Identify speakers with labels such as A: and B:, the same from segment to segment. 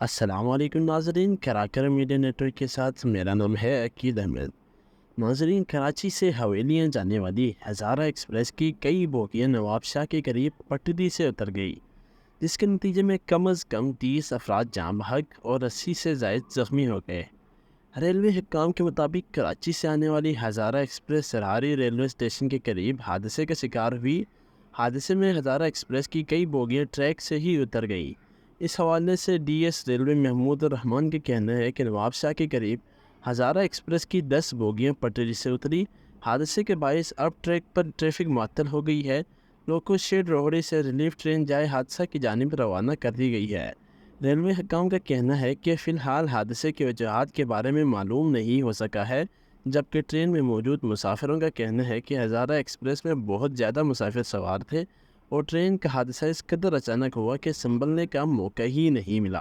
A: السلام علیکم ناظرین، کراکر میڈیا نیٹورک کے ساتھ میرا نام ہے عقید احمد۔ ناظرین، کراچی سے حویلیاں جانے والی ہزارہ ایکسپریس کی کئی بوگیاں نواب شاہ کے قریب پٹری سے اتر گئی، جس کے نتیجے میں کم از کم 30 افراد جاں بحق اور 80 سے زائد زخمی ہو گئے۔ ریلوے حکام کے مطابق کراچی سے آنے والی ہزارہ ایکسپریس سرہاری ریلوے اسٹیشن کے قریب حادثے کا شکار ہوئی۔ حادثے میں ہزارہ ایکسپریس کی کئی بوگیاں ٹریک سے ہی اتر گئیں۔ اس حوالے سے ڈی ایس ریلوے محمود الرحمان کا کہنا ہے کہ نواب شاہ کے قریب ہزارہ ایکسپریس کی 10 بوگیاں پٹری سے اتری۔ حادثے کے باعث اب ٹریک پر ٹریفک معطل ہو گئی ہے۔ لوکو شیڈ روہڑی سے ریلیف ٹرین جائے حادثہ کی جانب روانہ کر دی گئی ہے۔ ریلوے حکام کا کہنا ہے کہ فی الحال حادثے کی وجوہات کے بارے میں معلوم نہیں ہو سکا ہے، جبکہ ٹرین میں موجود مسافروں کا کہنا ہے کہ ہزارہ ایکسپریس میں بہت زیادہ مسافر سوار تھے اور ٹرین کا حادثہ اس قدر اچانک ہوا کہ سنبھلنے کا موقع ہی نہیں ملا۔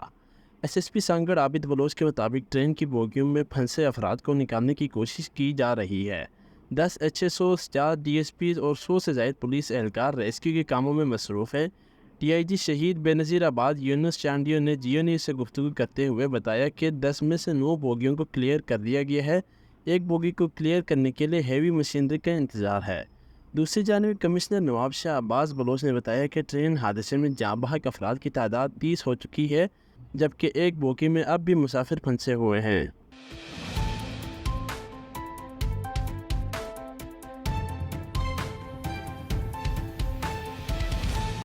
A: ایس پی سانگڑ عابد بلوچ کے مطابق ٹرین کی بوگیوں میں پھنسے افراد کو نکالنے کی کوشش کی جا رہی ہے۔ 10 HSO، 4 DSPs اور 100 سے زائد پولیس اہلکار ریسکیو کے کاموں میں مصروف ہیں۔ DIG شہید بے نظیر آباد یونس چانڈیو نے جیو نیوز سے گفتگو کرتے ہوئے بتایا کہ 10 میں سے 9 بوگیوں کو کلیئر کر دیا گیا ہے۔ ایک بوگی کو کلیئر کرنے کے لیے ہیوی مشینری کا انتظار ہے۔ دوسری جانب کمشنر نواب شاہ عباس بلوچ نے بتایا کہ ٹرین حادثے میں جاں بحق افراد کی تعداد 30 ہو چکی ہے، جبکہ ایک بوگی میں اب بھی مسافر پھنسے ہوئے ہیں۔